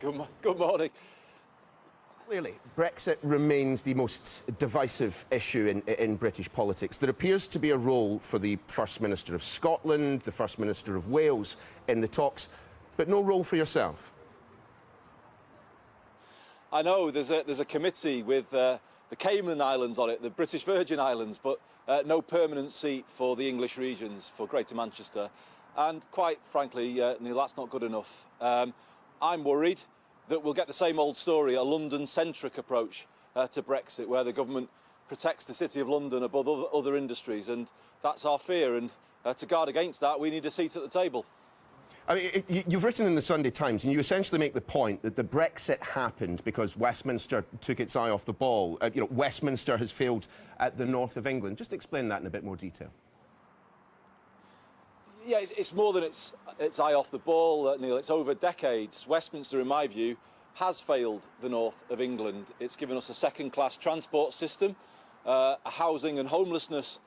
Good morning. Clearly, Brexit remains the most divisive issue in British politics. There appears to be a role for the First Minister of Scotland, the First Minister of Wales in the talks, but no role for yourself. I know there's a committee with the Cayman Islands on it, the British Virgin Islands, but no permanent seat for the English regions, for Greater Manchester. And quite frankly, Neil, that's not good enough. I'm worried that we'll get the same old story, a London-centric approach to Brexit, where the government protects the City of London above other industries, and that's our fear. And to guard against that, we need a seat at the table. I mean, you've written in the Sunday Times, and you essentially make the point that the Brexit happened because Westminster took its eye off the ball. Westminster has failed at the north of England. Just explain that in a bit more detail. Yeah, it's more than its eye off the ball, Neil. It's over decades. Westminster, in my view, has failed the north of England. It's given us a second-class transport system, a housing and homelessness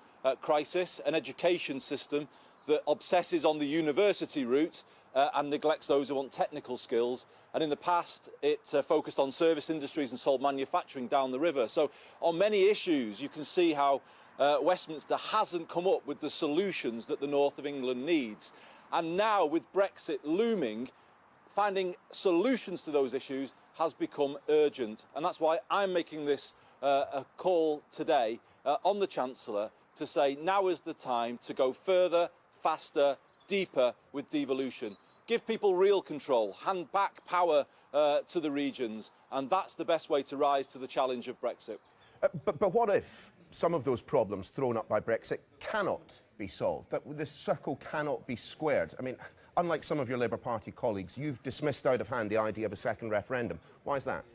crisis, an education system that obsesses on the university route and neglects those who want technical skills. And in the past, it focused on service industries and sold manufacturing down the river. So on many issues, you can see how Westminster hasn't come up with the solutions that the north of England needs. And now, with Brexit looming, finding solutions to those issues has become urgent. And that's why I'm making this a call today on the Chancellor to say now is the time to go further, faster, deeper with devolution. Give people real control, hand back power to the regions, and that's the best way to rise to the challenge of Brexit. But what if some of those problems thrown up by Brexit cannot be solved, that the circle cannot be squared? I mean, unlike some of your Labour Party colleagues, you've dismissed out of hand the idea of a second referendum. Why is that?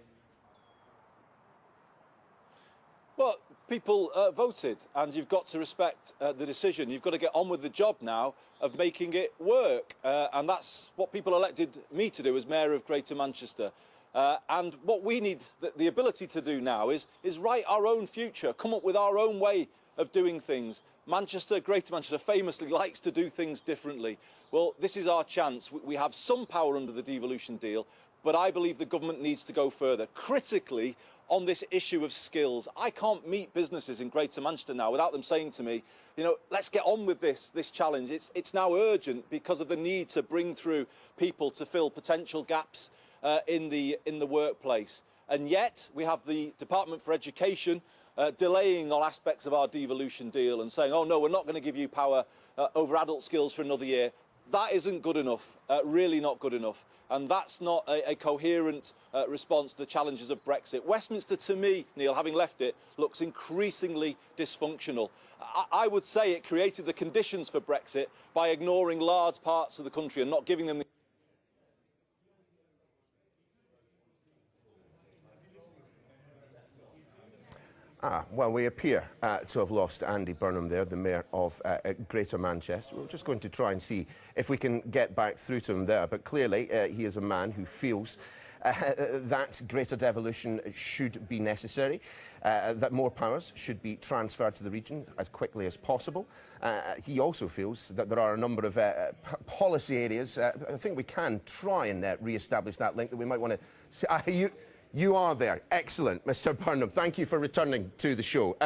Well, people voted, and you've got to respect the decision. You've got to get on with the job now of making it work, and that's what people elected me to do as Mayor of Greater Manchester. And what we need the ability to do now is write our own future, come up with our own way of doing things. Manchester, Greater Manchester, famously likes to do things differently. Well, this is our chance. We have some power under the devolution deal, but I believe the government needs to go further. Critically, on this issue of skills, I can't meet businesses in Greater Manchester now without them saying to me, you know, let's get on with this challenge. It's now urgent because of the need to bring through people to fill potential gaps in the workplace. And yet we have the Department for Education delaying on aspects of our devolution deal and saying, oh no, we're not going to give you power over adult skills for another year. That isn't good enough, really not good enough. And that's not a coherent response to the challenges of Brexit. Westminster, to me, Neil, having left it, looks increasingly dysfunctional. I would say it created the conditions for Brexit by ignoring large parts of the country and not giving them the Well, we appear to have lost Andy Burnham there, the Mayor of Greater Manchester. We're just going to try and see if we can get back through to him there. But clearly, he is a man who feels that greater devolution should be necessary, that more powers should be transferred to the region as quickly as possible. He also feels that there are a number of policy areas. I think we can try and re-establish that link that we might want to... You are there. Excellent, Mr. Burnham. Thank you for returning to the show.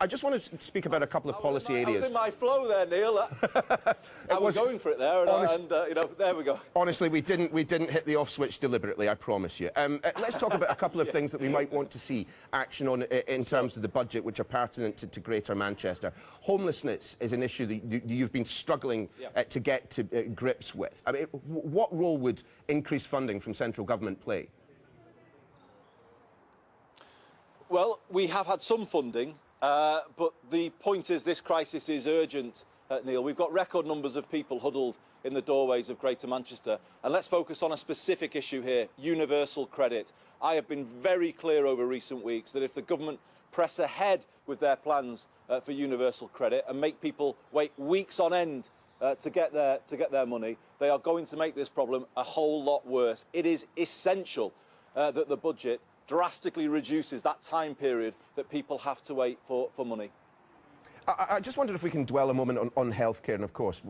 I just want to speak about a couple of policy areas. I was in my flow there, Neil. I was going for it there, and you know, there we go. Honestly, we didn't hit the off switch deliberately, I promise you. Let's talk about a couple of things that we might want to see action on in terms of the budget, which are pertinent to Greater Manchester. Homelessness is an issue that you've been struggling to get to grips with. I mean, what role would increased funding from central government play? Well, we have had some funding, but the point is this crisis is urgent, Neil. We've got record numbers of people huddled in the doorways of Greater Manchester. And let's focus on a specific issue here, universal credit. I have been very clear over recent weeks that if the government press ahead with their plans for universal credit and make people wait weeks on end to get their money, they are going to make this problem a whole lot worse. It is essential that the budget drastically reduces that time period that people have to wait for money. I just wondered if we can dwell a moment on healthcare. And of course,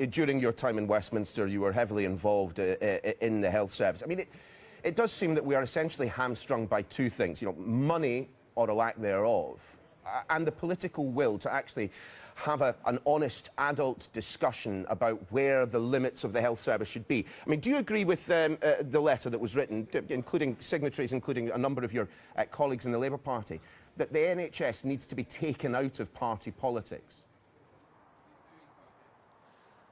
during your time in Westminster, you were heavily involved in the health service. I mean, it does seem that we are essentially hamstrung by two things, you know, money or a lack thereof, and the political will to actually have an honest adult discussion about where the limits of the health service should be. I mean, do you agree with the letter that was written, including signatories, including a number of your colleagues in the Labour Party, that the NHS needs to be taken out of party politics?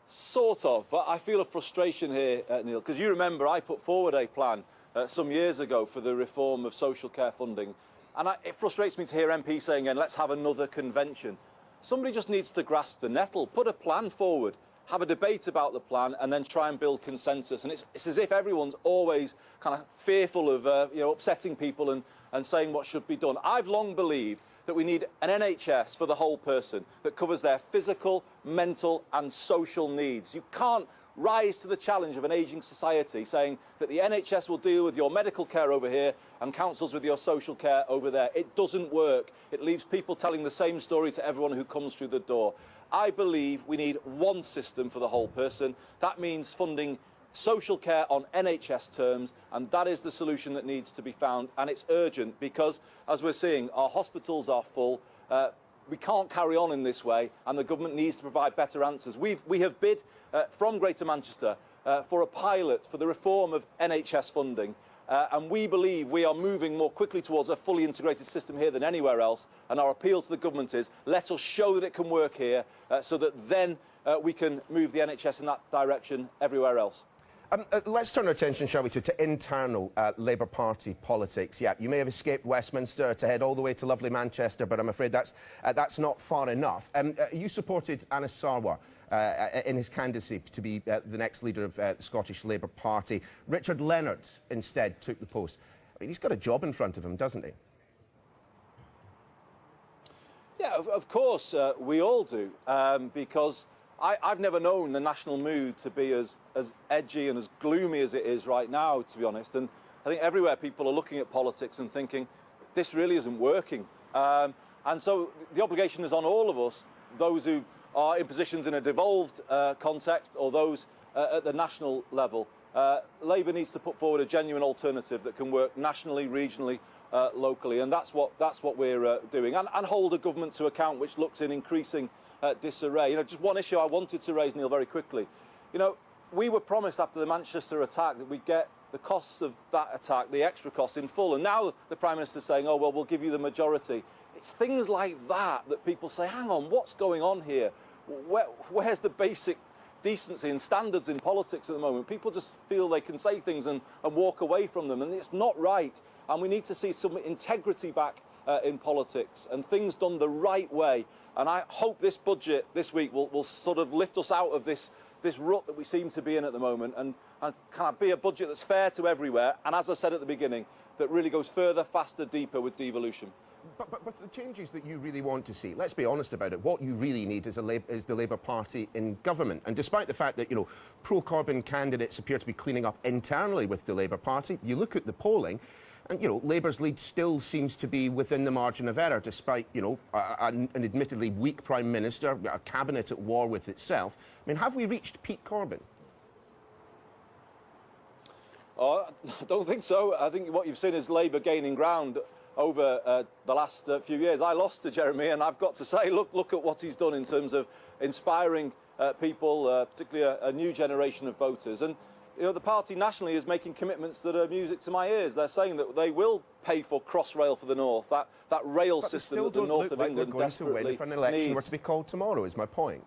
Sort of, but I feel a frustration here, Neil, because you remember I put forward a plan some years ago for the reform of social care funding, and it frustrates me to hear MPs saying, let's have another convention. Somebody just needs to grasp the nettle, put a plan forward, have a debate about the plan, and then try and build consensus. And it's as if everyone's always kind of fearful of upsetting people and saying what should be done. I've long believed that we need an NHS for the whole person that covers their physical, mental and social needs. You can't rise to the challenge of an ageing society saying that the NHS will deal with your medical care over here and councils with your social care over there. It doesn't work. It leaves people telling the same story to everyone who comes through the door. I believe we need one system for the whole person. That means funding social care on NHS terms, and that is the solution that needs to be found, and it's urgent because, as we're seeing, our hospitals are full. We can't carry on in this way, and the government needs to provide better answers. We have bid from Greater Manchester for a pilot for the reform of NHS funding, and we believe we are moving more quickly towards a fully integrated system here than anywhere else, and our appeal to the government is, let us show that it can work here so that then we can move the NHS in that direction everywhere else. Let's turn our attention, shall we, to internal Labour Party politics. Yeah, you may have escaped Westminster to head all the way to lovely Manchester, but I'm afraid that's not far enough. You supported Anas Sarwar in his candidacy to be the next leader of the Scottish Labour Party. Richard Leonard instead took the post. I mean, he's got a job in front of him, doesn't he? Yeah, of course we all do, because I've never known the national mood to be as edgy and as gloomy as it is right now, to be honest. And I think everywhere people are looking at politics and thinking, this really isn't working. And so the obligation is on all of us, those who are in positions in a devolved context or those at the national level. Labour needs to put forward a genuine alternative that can work nationally, regionally, locally, and that's what we're doing. And hold a government to account which looks in increasing disarray. You know, just one issue I wanted to raise, Neil, very quickly. You know, we were promised after the Manchester attack that we'd get the costs of that attack, the extra costs, in full. And now the Prime Minister's saying, oh, well, we'll give you the majority. It's things like that that people say, hang on, what's going on here? Where's the basic decency and standards in politics at the moment? People just feel they can say things and walk away from them, and it's not right. And we need to see some integrity back in politics and things done the right way. And I hope this budget this week will sort of lift us out of this rut that we seem to be in at the moment and kind of be a budget that's fair to everywhere. And as I said at the beginning, that really goes further, faster, deeper with devolution. But the changes that you really want to see, let's be honest about it, what you really need is the Labour Party in government. And despite the fact that, you know, pro-Corbyn candidates appear to be cleaning up internally with the Labour Party, you look at the polling, and, you know, Labour's lead still seems to be within the margin of error, despite, you know, an admittedly weak Prime Minister, a cabinet at war with itself. I mean, have we reached peak Corbyn? Oh, I don't think so. I think what you've seen is Labour gaining ground over the last few years. I lost to Jeremy, and I've got to say, look at what he's done in terms of inspiring people, particularly a new generation of voters. And you know, the party nationally is making commitments that are music to my ears. They're saying that they will pay for Crossrail for the North, that rail system that the North of England desperately needs. If an election were to be called tomorrow, is my point.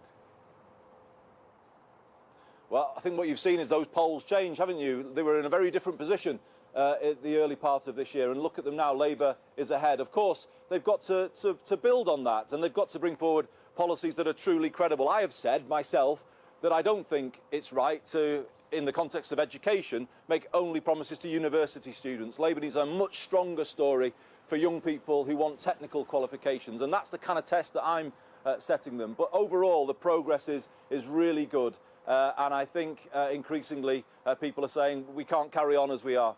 Well, I think what you've seen is those polls change, haven't you? They were in a very different position at the early part of this year, and look at them now. Labour is ahead. Of course, they've got to build on that, and they've got to bring forward policies that are truly credible. I have said myself that I don't think it's right to, in the context of education, make only promises to university students. Labour needs a much stronger story for young people who want technical qualifications, and that's the kind of test that I'm setting them. But overall, the progress is really good, and I think increasingly people are saying we can't carry on as we are.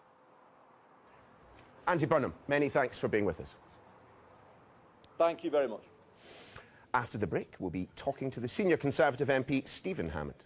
Andy Burnham, many thanks for being with us. Thank you very much. After the break, we'll be talking to the senior Conservative MP, Stephen Hammond.